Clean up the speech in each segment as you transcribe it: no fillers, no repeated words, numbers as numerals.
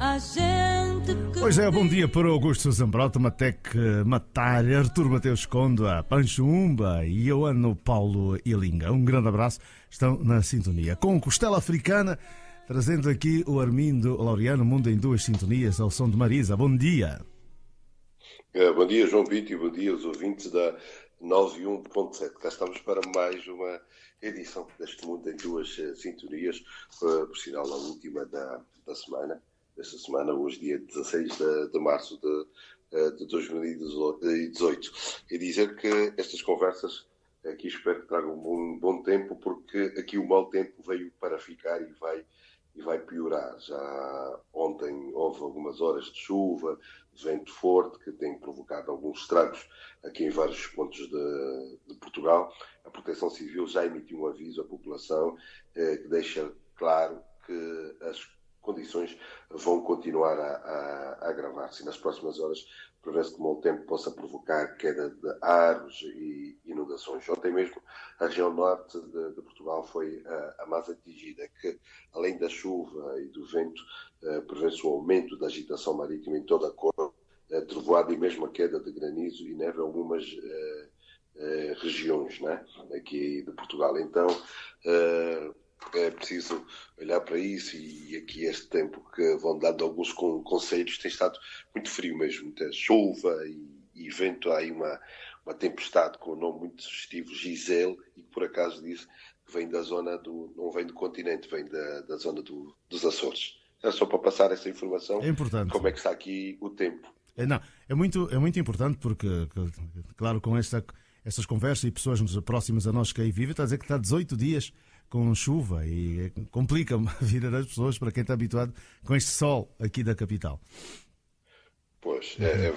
A gente que Pois é, bom dia para Augusto Zambrota, Matec Matar, Artur Mateus Conda, Pancho Umba e Ioano Paulo Ilinga. Um grande abraço, estão na sintonia. Com Costela Africana, trazendo aqui o Armindo Laureano, Mundo em Duas Sintonias, ao som de Marisa. Bom dia. Bom dia, João Pinto, e bom dia aos ouvintes da 91.7. Cá estamos para mais uma edição deste Mundo em Duas Sintonias, por sinal a última da semana. Esta semana, hoje, dia 16 de março de 2018. E dizer que estas conversas aqui espero que tragam um bom tempo, porque aqui o mau tempo veio para ficar e vai piorar. Já ontem houve algumas horas de chuva, vento forte, que tem provocado alguns estragos aqui em vários pontos de Portugal. A Proteção Civil já emitiu um aviso à população que deixa claro que as condições vão continuar a agravar-se. Nas próximas horas prevê-se que o mau tempo possa provocar queda de árvores e inundações. Ontem mesmo a região norte de Portugal foi a mais atingida, que além da chuva e do vento prevê-se o aumento da agitação marítima em toda a cor, trovoada e mesmo a queda de granizo e neve em algumas regiões, né, aqui de Portugal. Então é preciso olhar para isso, e aqui este tempo que vão dando alguns conselhos. Tem estado muito frio mesmo, muita chuva e vento. Há aí uma tempestade com o nome muito sugestivo, Gisele, e que por acaso disse que vem da zona não vem do continente, vem da zona dos Açores. É só para passar essa informação. É importante. Como é que está aqui o tempo. É muito importante, porque, claro, com essas conversas e pessoas próximas a nós que aí vivem, está a dizer que está 18 dias com chuva e complica a vida das pessoas, para quem está habituado com este sol aqui da capital. Pois, é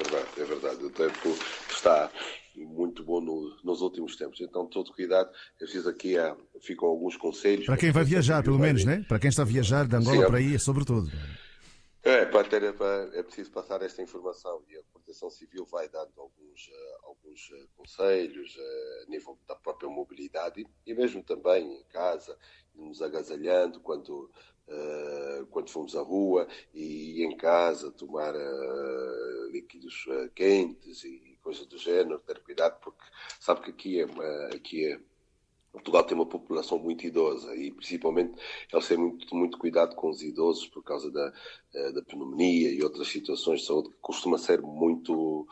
verdade. O tempo está muito bom nos últimos tempos. Então, todo cuidado. Eu fiz aqui, ficam alguns conselhos. Para quem vai viajar, pelo menos, né? Para quem está a viajar de Angola para aí, sobretudo. É preciso passar esta informação, e a Proteção Civil vai dando alguns conselhos a nível da própria mobilidade e mesmo também em casa, nos agasalhando quando fomos à rua, e em casa tomar líquidos quentes e coisas do género, ter cuidado, porque sabe que aqui é Portugal tem uma população muito idosa, e principalmente eles têm muito cuidado com os idosos por causa da pneumonia e outras situações de saúde que costuma ser muito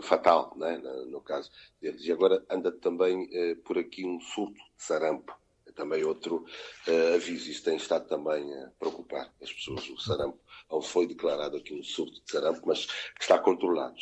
fatal, né, no caso deles. E agora anda também por aqui um surto de sarampo. É também outro aviso. Isto tem estado também a preocupar as pessoas. O sarampo, não foi declarado aqui um surto de sarampo, mas está controlado.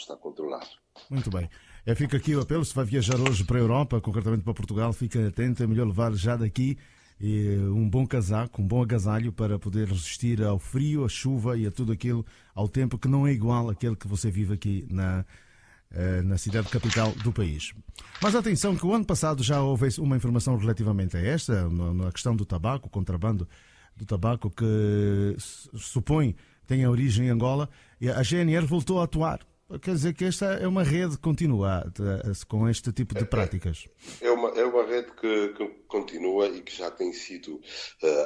Muito bem. Fica aqui o apelo: se vai viajar hoje para a Europa, concretamente para Portugal, fique atento, é melhor levar já daqui um bom casaco, um bom agasalho, para poder resistir ao frio, à chuva e a tudo aquilo, ao tempo que não é igual àquele que você vive aqui na cidade capital do país. Mas atenção, que o ano passado já houve uma informação relativamente a esta, na questão do tabaco, o contrabando do tabaco, que supõe tem a origem em Angola, e a GNR voltou a atuar. Quer dizer que esta é uma rede que continua com este tipo de práticas. É uma rede que continua e que já tem sido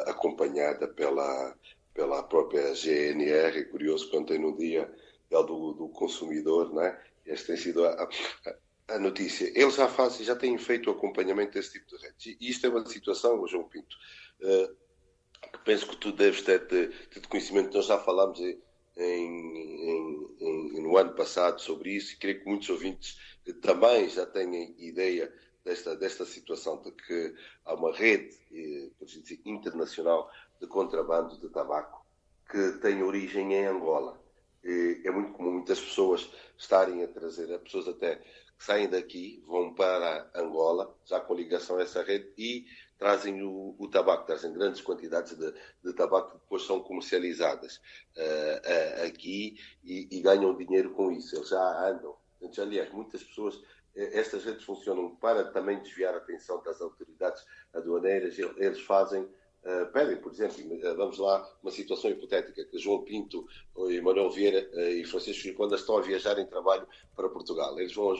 acompanhada pela própria GNR. É curioso que ontem, no dia do consumidor, né, esta tem sido a notícia. Eles já têm feito o acompanhamento desse tipo de redes. E isto é uma situação, João Pinto, que penso que tu deves ter conhecimento. Nós já falámos no ano passado sobre isso, e creio que muitos ouvintes também já têm ideia desta situação, de que há uma rede internacional de contrabando de tabaco que tem origem em Angola. É muito comum muitas pessoas estarem a trazer, pessoas até que saem daqui, vão para Angola, já com ligação a essa rede, e trazem o tabaco, trazem grandes quantidades de tabaco que depois são comercializadas aqui e ganham dinheiro com isso. Eles já andam. Aliás, muitas pessoas, estas redes funcionam para também desviar a atenção das autoridades aduaneiras. Eles fazem pedem, por exemplo, vamos lá, uma situação hipotética, que João Pinto, e Manuel Vieira e Francisco Chiconda estão a viajar em trabalho para Portugal. Eles vão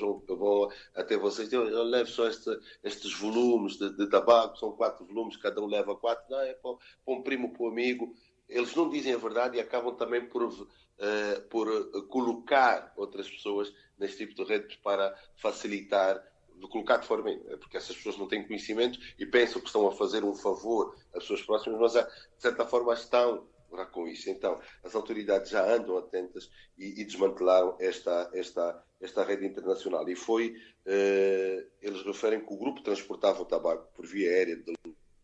até vocês, eu levo só estes volumes de tabaco, são 4 volumes, cada um leva 4, não, é para um primo, para um amigo. eles não dizem a verdade e acabam também por colocar outras pessoas neste tipo de redes para facilitar, de colocar de forma, porque essas pessoas não têm conhecimento e pensam que estão a fazer um favor às pessoas próximas, mas de certa forma estão lá com isso. Então, as autoridades já andam atentas e desmantelaram esta rede internacional. E eles referem que o grupo transportava o tabaco por via aérea de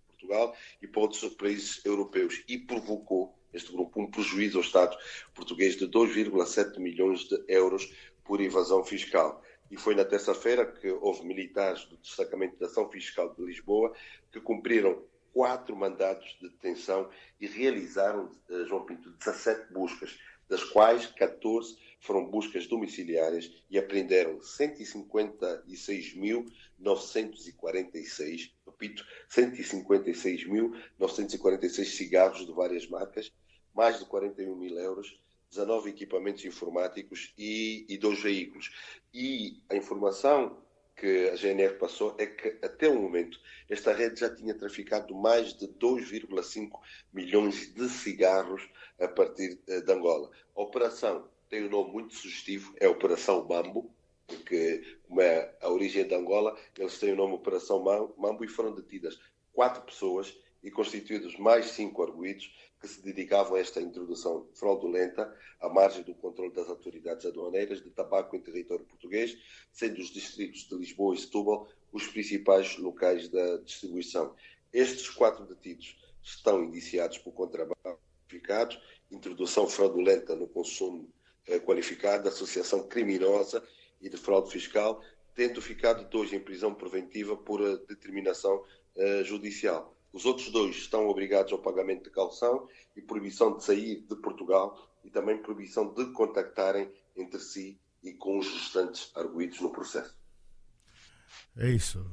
Portugal e para outros países europeus e provocou este grupo um prejuízo ao Estado português de 2,7 milhões de euros por evasão fiscal. E foi na terça-feira que houve militares do Destacamento de Ação Fiscal de Lisboa que cumpriram 4 mandados de detenção e realizaram, João Pinto, 17 buscas, das quais 14 foram buscas domiciliárias e apreenderam 156.946, repito, 156.946 cigarros de várias marcas, mais de 41 mil euros, 19 equipamentos informáticos e 2 veículos. E a informação que a GNR passou é que, até o momento, esta rede já tinha traficado mais de 2,5 milhões de cigarros a partir de Angola. A operação tem um nome muito sugestivo, é a Operação Mambo, porque, como é a origem de Angola, eles têm o nome Operação Mambo e foram detidas 4 pessoas e constituídos mais 5 arguidos que se dedicavam a esta introdução fraudulenta à margem do controle das autoridades aduaneiras de tabaco em território português, sendo os distritos de Lisboa e Setúbal os principais locais da distribuição. Estes 4 detidos estão indiciados por contrabando qualificado, introdução fraudulenta no consumo qualificado, associação criminosa e de fraude fiscal, tendo ficado 2 em prisão preventiva por determinação judicial. Os outros 2 estão obrigados ao pagamento de caução e proibição de sair de Portugal e também proibição de contactarem entre si e com os restantes arguidos no processo. É isso.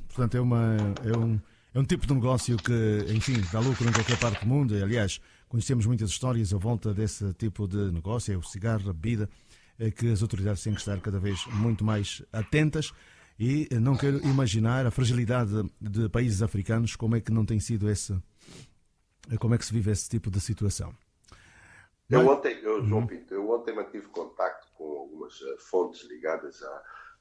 Portanto, é um tipo de negócio que, enfim, dá lucro em qualquer parte do mundo. Aliás, conhecemos muitas histórias à volta desse tipo de negócio, é o cigarro, a bebida, que as autoridades têm que estar cada vez muito mais atentas. E não quero imaginar a fragilidade de países africanos, como é que não tem sido como é que se vive esse tipo de situação. João Pinto, eu ontem mantive contacto com algumas fontes ligadas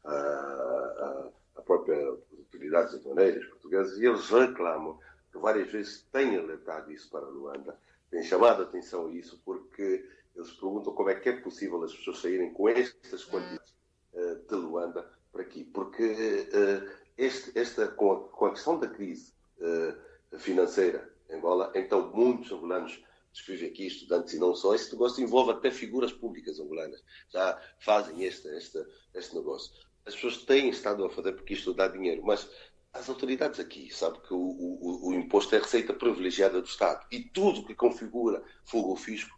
à própria autoridades aduaneiras portuguesas e eles reclamam que várias vezes têm alertado isso para Luanda, têm chamado a atenção a isso porque eles perguntam como é que é possível as pessoas saírem com estas quantidades de Luanda por aqui, porque com a questão da crise financeira em Angola, então muitos angolanos escrevem aqui, estudantes e não só, este negócio envolve até figuras públicas angolanas, já fazem este negócio. As pessoas têm estado a fazer porque isto dá dinheiro, mas as autoridades aqui sabem que o imposto é receita privilegiada do Estado e tudo que configura fuga ao fisco,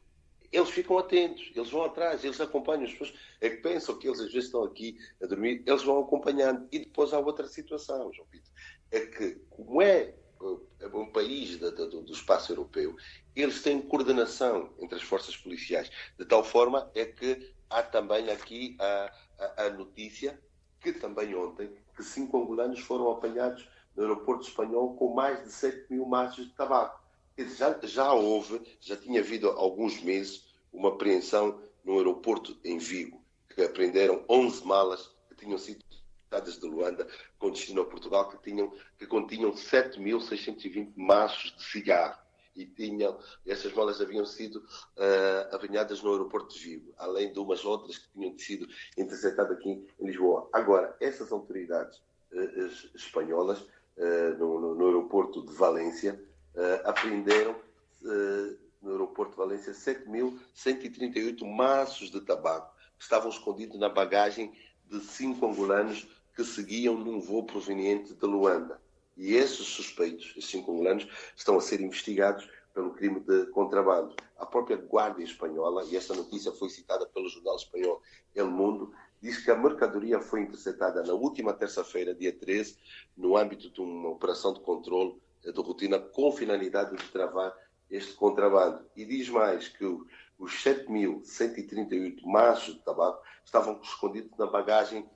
eles ficam atentos, eles vão atrás, eles acompanham as pessoas, é que pensam que eles às vezes estão aqui a dormir, eles vão acompanhando. E depois há outra situação, João Pinto, é que como é um país do espaço europeu, eles têm coordenação entre as forças policiais, de tal forma é que há também aqui a notícia, que também ontem, que 5 angolanos foram apanhados no aeroporto espanhol com mais de 7 mil maços de tabaco. Já tinha havido há alguns meses uma apreensão no aeroporto em Vigo, que apreenderam 11 malas que tinham sido dadas de Luanda com destino a Portugal, que continham 7.620 maços de cigarro. E essas malas haviam sido apanhadas no aeroporto de Vigo, além de umas outras que tinham sido interceptadas aqui em Lisboa. Agora, essas autoridades espanholas, no aeroporto de Valência, apreenderam no aeroporto de Valência 7.138 maços de tabaco que estavam escondidos na bagagem de 5 angolanos que seguiam num voo proveniente de Luanda. E esses suspeitos, esses 5 angolanos, estão a ser investigados pelo crime de contrabando. A própria Guarda Espanhola, e esta notícia foi citada pelo jornal espanhol El Mundo, diz que a mercadoria foi interceptada na última terça-feira, dia 13, no âmbito de uma operação de controle de rotina com finalidade de travar este contrabando. E diz mais que os 7.138 maços de tabaco estavam escondidos na bagagem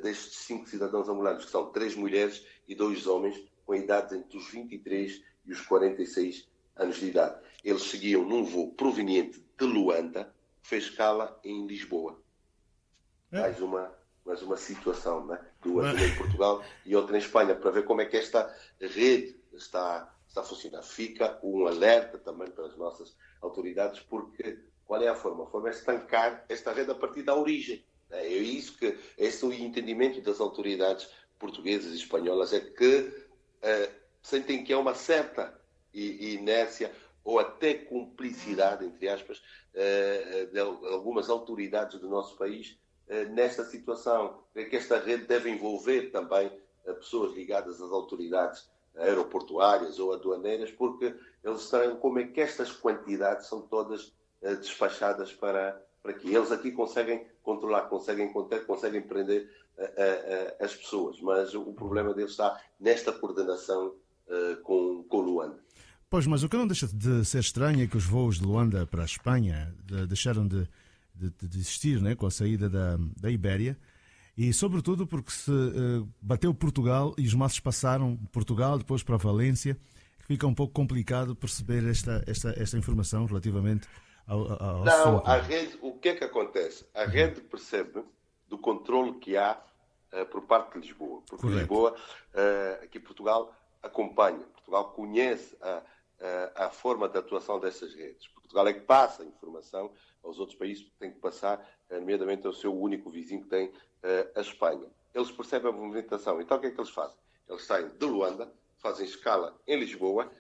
destes 5 cidadãos angolanos, que são 3 mulheres e 2 homens, com idades entre os 23 e os 46 anos de idade. Eles seguiam num voo proveniente de Luanda, que fez escala em Lisboa. Mais uma situação, né? Duas, uma em Portugal e outra em Espanha, para ver como é que esta rede está a funcionar. Fica um alerta também para as nossas autoridades, porque qual é a forma? A forma é estancar esta rede a partir da origem. Esse é o entendimento das autoridades portuguesas e espanholas, é que sentem que há uma certa inércia ou até cumplicidade, entre aspas, de algumas autoridades do nosso país nesta situação. É que esta rede deve envolver também pessoas ligadas às autoridades aeroportuárias ou aduaneiras, porque eles sabem como é que estas quantidades são todas despachadas para que eles aqui conseguem controlar, conseguem conter, conseguem prender as pessoas. Mas o problema deles está nesta coordenação com Luanda. Pois, mas o que não deixa de ser estranho é que os voos de Luanda para a Espanha deixaram de existir, né, com a saída da Ibéria, e sobretudo porque se bateu Portugal e os maços passaram Portugal depois para Valência, que fica um pouco complicado perceber esta informação relativamente ao Não, a rede, o que é que acontece? A rede percebe do controle que há por parte de Lisboa, porque Correto. Lisboa, aqui Portugal acompanha, Portugal conhece a forma de atuação dessas redes. Portugal é que passa a informação aos outros países que têm que passar, nomeadamente ao seu único vizinho que tem, a Espanha. Eles percebem a movimentação. Então o que é que eles fazem? Eles saem de Luanda, fazem escala em Lisboa,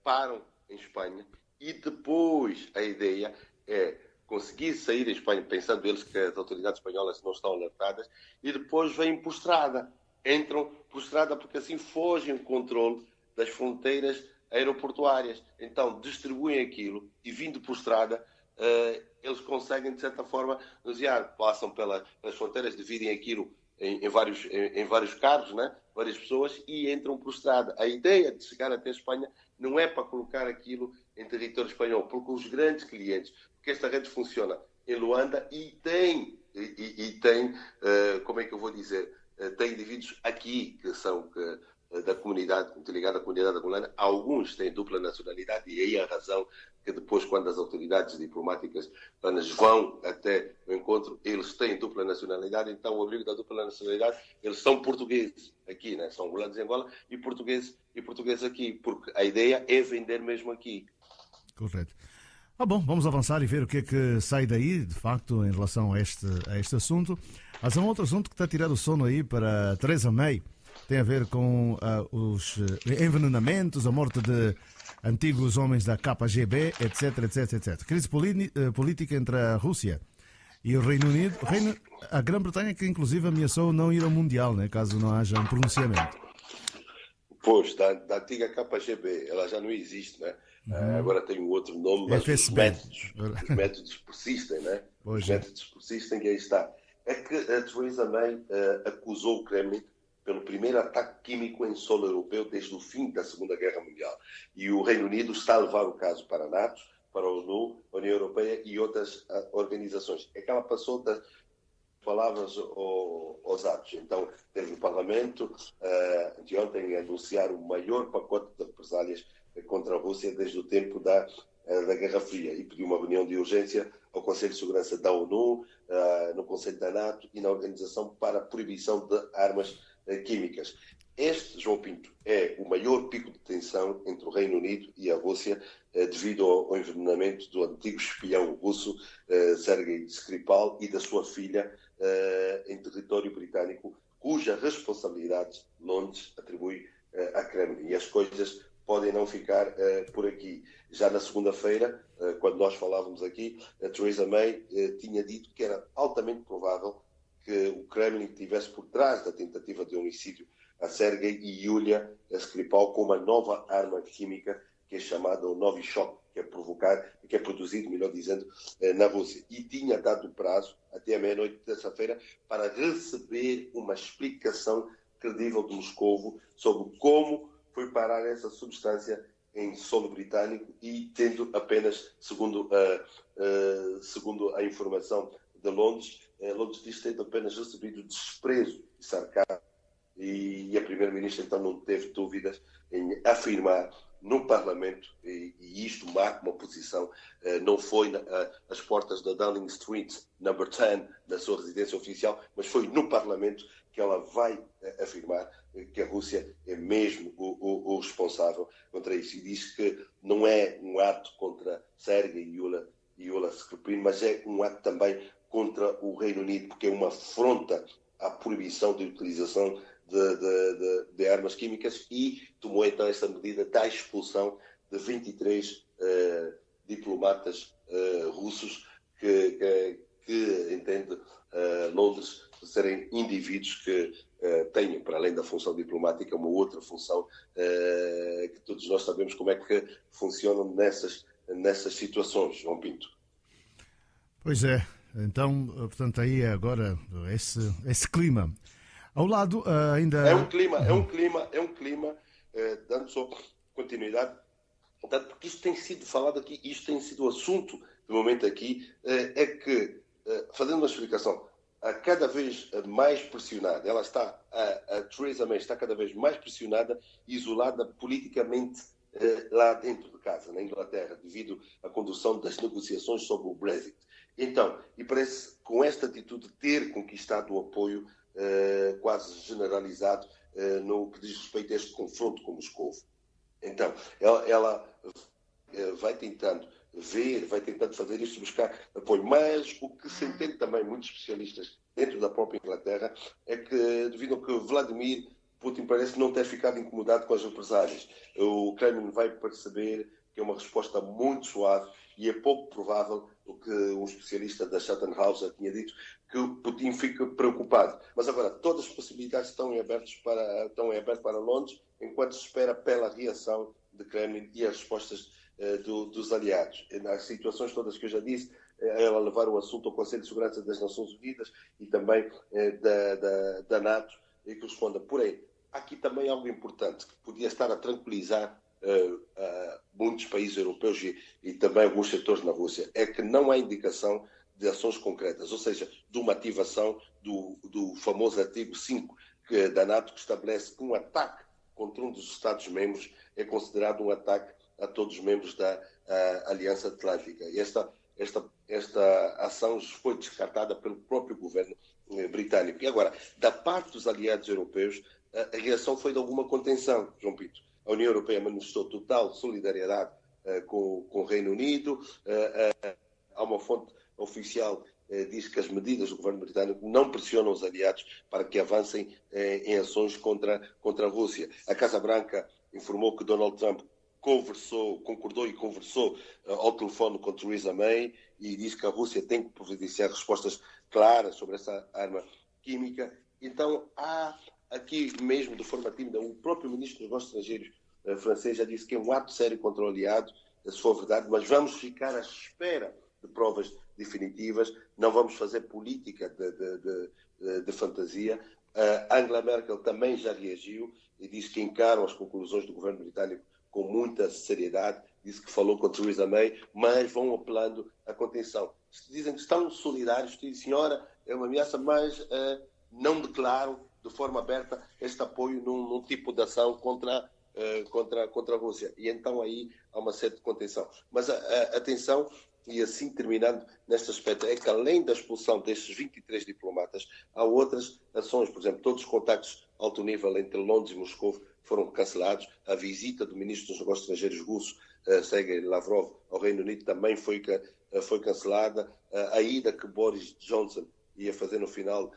param em Espanha e depois a ideia é conseguir sair em Espanha, pensando eles que as autoridades espanholas não estão alertadas, e depois vêm por estrada. Entram por estrada porque assim fogem o controle das fronteiras aeroportuárias. Então distribuem aquilo e vindo por estrada eles conseguem de certa forma desviar, passam pelas fronteiras, dividem aquilo em vários carros, né? Várias pessoas, e entram por estrada. A ideia de chegar até a Espanha não é para colocar aquilo em território espanhol, porque os grandes clientes, porque esta rede funciona em Luanda e tem como é que eu vou dizer, tem indivíduos aqui que são da comunidade, muito ligada à comunidade angolana, alguns têm dupla nacionalidade, e aí a razão que depois, quando as autoridades diplomáticas vão até o encontro, eles têm dupla nacionalidade, então o abrigo da dupla nacionalidade, eles são portugueses aqui, né? São angolanos em Angola e portugueses aqui, porque a ideia é vender mesmo aqui. Correto. Bom, vamos avançar e ver o que é que sai daí, de facto, em relação a este assunto. Mas há um outro assunto que está a tirar o sono aí para Theresa May. Tem a ver com os envenenamentos, a morte de antigos homens da KGB, etc. Crise política entre a Rússia e o Reino Unido. A Grã-Bretanha que inclusive ameaçou não ir ao Mundial, né, caso não haja um pronunciamento. Pois, da antiga KGB, ela já não existe, né? Agora tem um outro nome, mas os métodos persistem, né? Os métodos persistem e aí está. É que a Theresa May acusou o Kremlin pelo primeiro ataque químico em solo europeu desde o fim da Segunda Guerra Mundial. E o Reino Unido está a levar o caso para a NATO, para a ONU, a União Europeia e outras organizações. É que ela passou das palavras aos atos. Então, teve o Parlamento de ontem a anunciar o maior pacote de represálias contra a Rússia desde o tempo da Guerra Fria e pediu uma reunião de urgência ao Conselho de Segurança da ONU, no Conselho da NATO e na Organização para a Proibição de Armas Químicas. Este, João Pinto, é o maior pico de tensão entre o Reino Unido e a Rússia devido ao envenenamento do antigo espião russo Sergei Skripal e da sua filha em território britânico, cuja responsabilidade Londres atribui a Kremlin. E as coisas podem não ficar por aqui. Já na segunda-feira, quando nós falávamos aqui, a Theresa May tinha dito que era altamente provável que o Kremlin estivesse por trás da tentativa de homicídio a Sergei e Yulia Skripal com uma nova arma química que é chamada o Novichok, que é produzido, melhor dizendo, na Rússia. E tinha dado prazo até a meia-noite de terça-feira para receber uma explicação credível de Moscovo sobre como foi parar essa substância em solo britânico e tendo apenas, segundo a informação de Londres, Londres diz ter apenas recebido desprezo e sarcasmo, e a Primeira-Ministra então não teve dúvidas em afirmar no Parlamento, e isto marca uma posição, não foi às portas da Downing Street, number 10, da sua residência oficial, mas foi no Parlamento que ela vai afirmar que a Rússia é mesmo o responsável contra isso. E diz que não é um ato contra Sérvia e Iula Skripin, mas é um ato também contra o Reino Unido, porque é uma afronta à proibição de utilização de armas químicas, e tomou então essa medida da expulsão de 23 diplomatas russos que entende Londres serem indivíduos que tenham, para além da função diplomática, uma outra função que todos nós sabemos como é que funcionam nessas situações, João Pinto. Pois é, então, portanto, aí é agora esse clima. Ao lado ainda... É um clima, dando só continuidade, portanto, porque isto tem sido falado aqui, isto tem sido o assunto do momento aqui, é que, fazendo uma explicação, cada vez mais pressionada, a Theresa May está cada vez mais pressionada e isolada politicamente lá dentro de casa, na Inglaterra, devido à condução das negociações sobre o Brexit. Então, e parece com esta atitude ter conquistado o apoio quase generalizado no que diz respeito a este confronto com Moscou. Então, ela vai tentando fazer isto, buscar apoio. Mas o que se entende também, muitos especialistas dentro da própria Inglaterra, é que, devido ao que Vladimir Putin parece não ter ficado incomodado com as represálias, o Kremlin vai perceber que é uma resposta muito suave, e é pouco provável, o que um especialista da Chatham House tinha dito, que o Putin fique preocupado. Mas agora, todas as possibilidades estão em aberto para Londres, enquanto se espera pela reação de Kremlin e as respostas dos aliados. Nas situações todas que eu já disse, ela levar o assunto ao Conselho de Segurança das Nações Unidas e também da NATO, e que responda. Porém, há aqui também algo importante que podia estar a tranquilizar muitos países europeus e também alguns setores na Rússia, é que não há indicação de ações concretas, ou seja, de uma ativação do famoso artigo 5 da NATO, que estabelece que um ataque contra um dos Estados-membros é considerado um ataque a todos os membros da Aliança Atlântica. E esta ação foi descartada pelo próprio governo britânico. E agora, da parte dos aliados europeus, a reação foi de alguma contenção, João Pinto. A União Europeia manifestou total solidariedade com o Reino Unido. Há uma fonte oficial que diz que as medidas do governo britânico não pressionam os aliados para que avancem em ações contra a Rússia. A Casa Branca informou que Donald Trump concordou e conversou ao telefone com Theresa May, e diz que a Rússia tem que providenciar respostas claras sobre essa arma química. Então, há aqui mesmo, de forma tímida, o próprio ministro dos Negócios Estrangeiros francês já disse que é um ato sério contra o aliado, se for verdade, mas vamos ficar à espera de provas definitivas, não vamos fazer política de fantasia. Angela Merkel também já reagiu e disse que encaram as conclusões do governo britânico com muita seriedade, disse que falou com Theresa May, mas vão apelando à contenção. Dizem que estão solidários, dizem, senhora, é uma ameaça, mas não declaram de forma aberta este apoio num tipo de ação contra a Rússia. E então aí há uma certa contenção. Mas atenção, e assim terminando neste aspecto, é que além da expulsão destes 23 diplomatas, há outras ações. Por exemplo, todos os contactos alto nível entre Londres e Moscou foram cancelados. A visita do ministro dos Negócios Estrangeiros russo, Sergei Lavrov, ao Reino Unido também foi cancelada. A ida que Boris Johnson ia fazer no final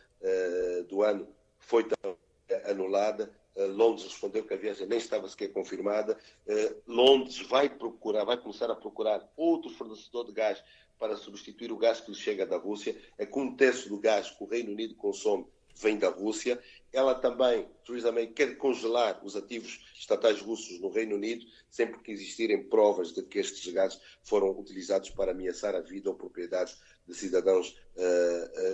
do ano foi também anulada. Londres respondeu que a viagem nem estava sequer confirmada. Londres vai começar a procurar outro fornecedor de gás para substituir o gás que lhe chega da Rússia. É que 1/3 do gás que o Reino Unido consome vem da Rússia. Ela também, Theresa May, quer congelar os ativos estatais russos no Reino Unido, sempre que existirem provas de que estes gases foram utilizados para ameaçar a vida ou propriedade de cidadãos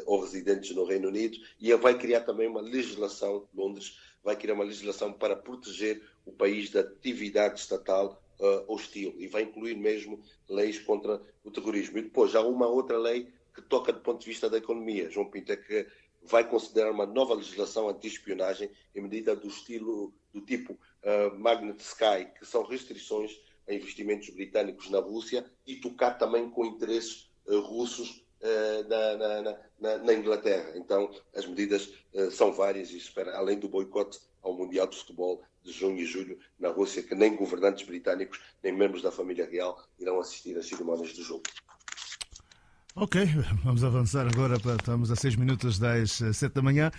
ou residentes no Reino Unido. E ela vai criar também uma legislação, Londres vai criar uma legislação para proteger o país da atividade estatal hostil, e vai incluir mesmo leis contra o terrorismo. E depois há uma outra lei que toca do ponto de vista da economia, João Pinto, é que vai considerar uma nova legislação anti-espionagem em medida do tipo Magnitsky, que são restrições a investimentos britânicos na Rússia, e tocar também com interesses russos na Inglaterra. Então, as medidas são várias e espera, além do boicote ao Mundial de Futebol de junho e julho na Rússia, que nem governantes britânicos, nem membros da família real irão assistir às cerimónias do jogo. Ok, vamos avançar agora, estamos a 6 minutos das 7 da manhã.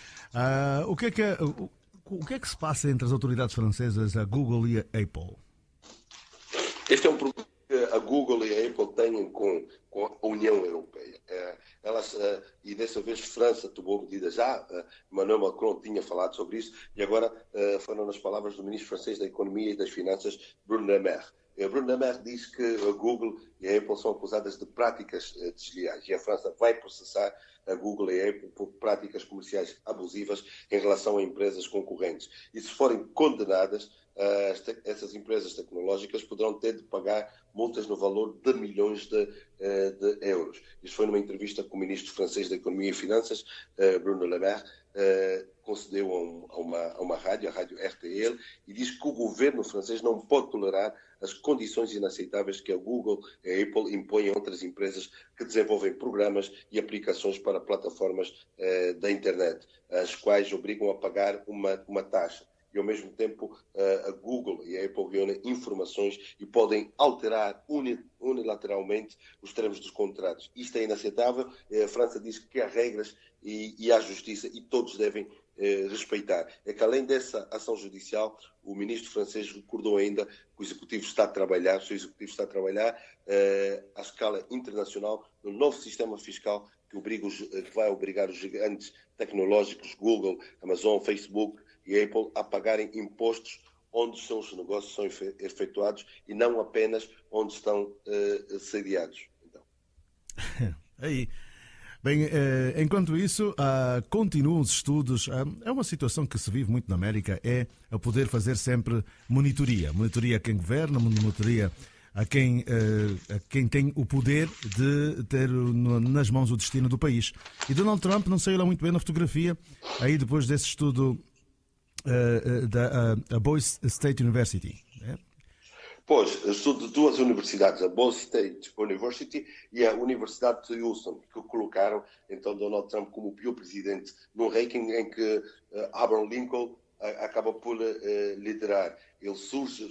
O que é que se passa entre as autoridades francesas, a Google e a Apple? Este é um problema que a Google e a Apple têm com a União Europeia. E dessa vez França tomou medidas já. Emmanuel Macron tinha falado sobre isso e agora foram nas palavras do ministro francês da Economia e das Finanças, Bruno Le Maire. Bruno Le Maire diz que a Google e a Apple são acusadas de práticas desleais e a França vai processar a Google e a Apple por práticas comerciais abusivas em relação a empresas concorrentes. E se forem condenadas, essas empresas tecnológicas poderão ter de pagar multas no valor de milhões de euros. Isto foi numa entrevista com o ministro francês da Economia e Finanças, Bruno Le Maire, concedeu a uma rádio, a rádio RTL, e diz que o governo francês não pode tolerar as condições inaceitáveis que a Google e a Apple impõem a outras empresas que desenvolvem programas e aplicações para plataformas da internet, as quais obrigam a pagar uma taxa. E, ao mesmo tempo, a Google e a Apple reúnem informações e podem alterar unilateralmente os termos dos contratos. Isto é inaceitável. A França diz que há regras e há justiça e todos devem respeitar. É que, além dessa ação judicial, o ministro francês recordou ainda que o seu executivo está a trabalhar à escala internacional no novo sistema fiscal que vai obrigar os gigantes tecnológicos, Google, Amazon, Facebook e Apple, a pagarem impostos onde os seus negócios são efetuados e não apenas onde estão sediados. Então. Aí. Bem, enquanto isso, continuam os estudos. É uma situação que se vive muito na América, é a poder fazer sempre monitoria. Monitoria a quem governa, monitoria a quem tem o poder de ter nas mãos o destino do país. E Donald Trump não saiu lá muito bem na fotografia, aí depois desse estudo da Boise State University. Pois, estudo de duas universidades, a Boise State University e a Universidade de Houston, que colocaram então Donald Trump como o pior presidente num ranking em que Abraham Lincoln acaba por liderar.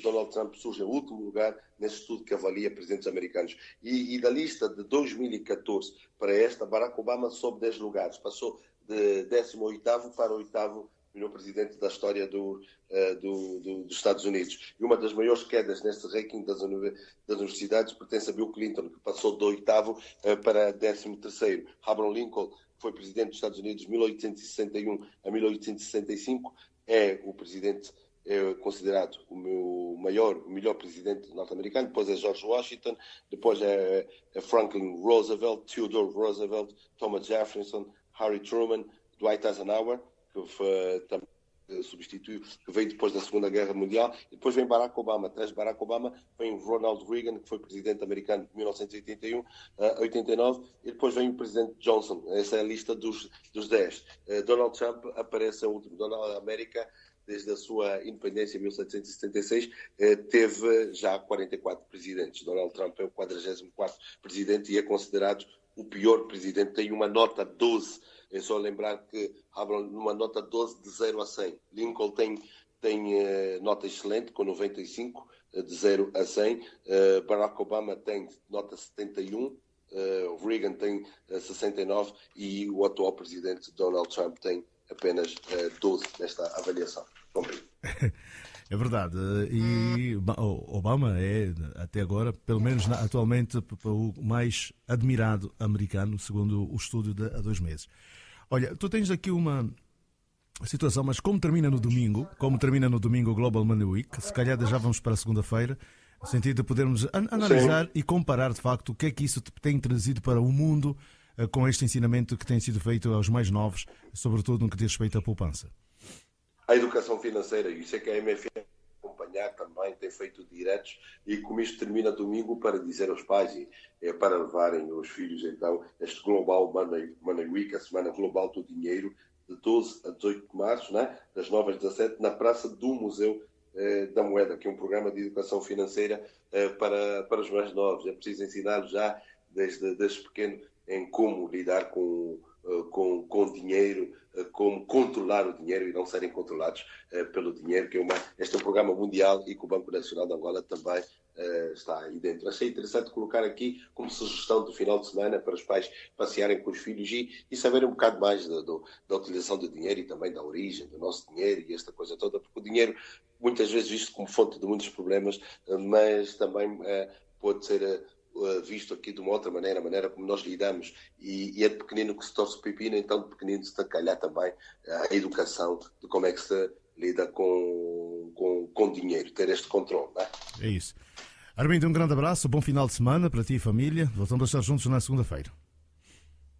Donald Trump surge em último lugar nesse estudo que avalia presidentes americanos. E da lista de 2014 para esta, Barack Obama sobe 10 lugares, passou de 18º para 8º melhor presidente da história dos Estados Unidos. E uma das maiores quedas neste ranking das universidades pertence a Bill Clinton, que passou de 8º para 13º. Abraham Lincoln foi presidente dos Estados Unidos de 1861 a 1865, é o presidente considerado o melhor presidente norte-americano, depois é George Washington, depois é Franklin Roosevelt, Theodore Roosevelt, Thomas Jefferson, Harry Truman, Dwight Eisenhower, que também substituiu, que veio depois da Segunda Guerra Mundial, e depois vem Barack Obama. Atrás de Barack Obama vem Ronald Reagan, que foi presidente americano de 1981 a 89, e depois vem o presidente Johnson. Essa é a lista dos 10. Donald Trump aparece em último. Donald América, desde a sua independência em 1776, teve já 44 presidentes. Donald Trump é o 44º presidente e é considerado o pior presidente. Tem uma nota 12. É só lembrar que abram numa nota 12 de 0 a 100. Lincoln tem nota excelente, com 95, de 0 a 100. Barack Obama tem nota 71. Reagan tem 69. E o atual presidente Donald Trump tem apenas 12 nesta avaliação. É verdade. E Obama é, até agora, pelo menos atualmente, o mais admirado americano, segundo o estúdio de há 2 meses. Olha, tu tens aqui uma situação, mas como termina no domingo o Global Money Week, se calhar já vamos para a segunda-feira, no sentido de podermos analisar e comparar, de facto, o que é que isso tem trazido para o mundo com este ensinamento que tem sido feito aos mais novos, sobretudo no que diz respeito à poupança. A educação financeira, isso é que a MFM acompanhar também, tem feito diretos, e como isto termina domingo, para dizer aos pais e para levarem os filhos então este Global Money Week, a Semana Global do Dinheiro, de 12 a 18 de março, né? Das 9 às 17, na Praça do Museu da moeda, que é um programa de educação financeira para os mais novos. É preciso ensinar já desde pequeno em como lidar com dinheiro, como controlar o dinheiro e não serem controlados pelo dinheiro, que este é um programa mundial e que o Banco Nacional de Angola também está aí dentro. Achei interessante colocar aqui como sugestão do final de semana para os pais passearem com os filhos e saberem um bocado mais da utilização do dinheiro e também da origem do nosso dinheiro e esta coisa toda, porque o dinheiro muitas vezes visto como fonte de muitos problemas, mas também pode ser visto aqui de uma outra maneira, a maneira como nós lidamos, e é de pequenino que se torce o pepino, então de pequenino se tem que calhar também a educação de como é que se lida com dinheiro, ter este controle, não é? É isso. Armindo, um grande abraço, bom final de semana para ti e família. Voltamos a estar juntos na segunda-feira.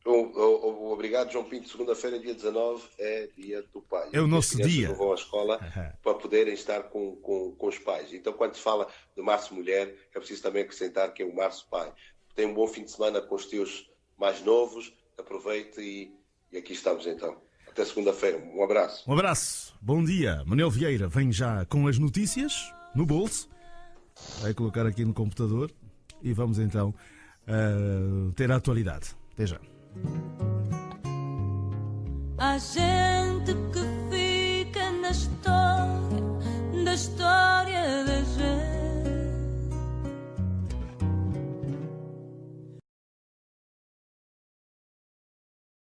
Obrigado, João Pinto. Segunda-feira, dia 19, é dia do pai. É o nosso dia. As vão à escola para poderem estar com os pais. Então, quando se fala do Março Mulher, é preciso também acrescentar que é o Março Pai. Tenha um bom fim de semana com os teus mais novos. Aproveite e aqui estamos então. Até segunda-feira. Um abraço. Um abraço. Bom dia. Manuel Vieira vem já com as notícias no bolso. Vai colocar aqui no computador e vamos então ter a atualidade. Até já. A gente que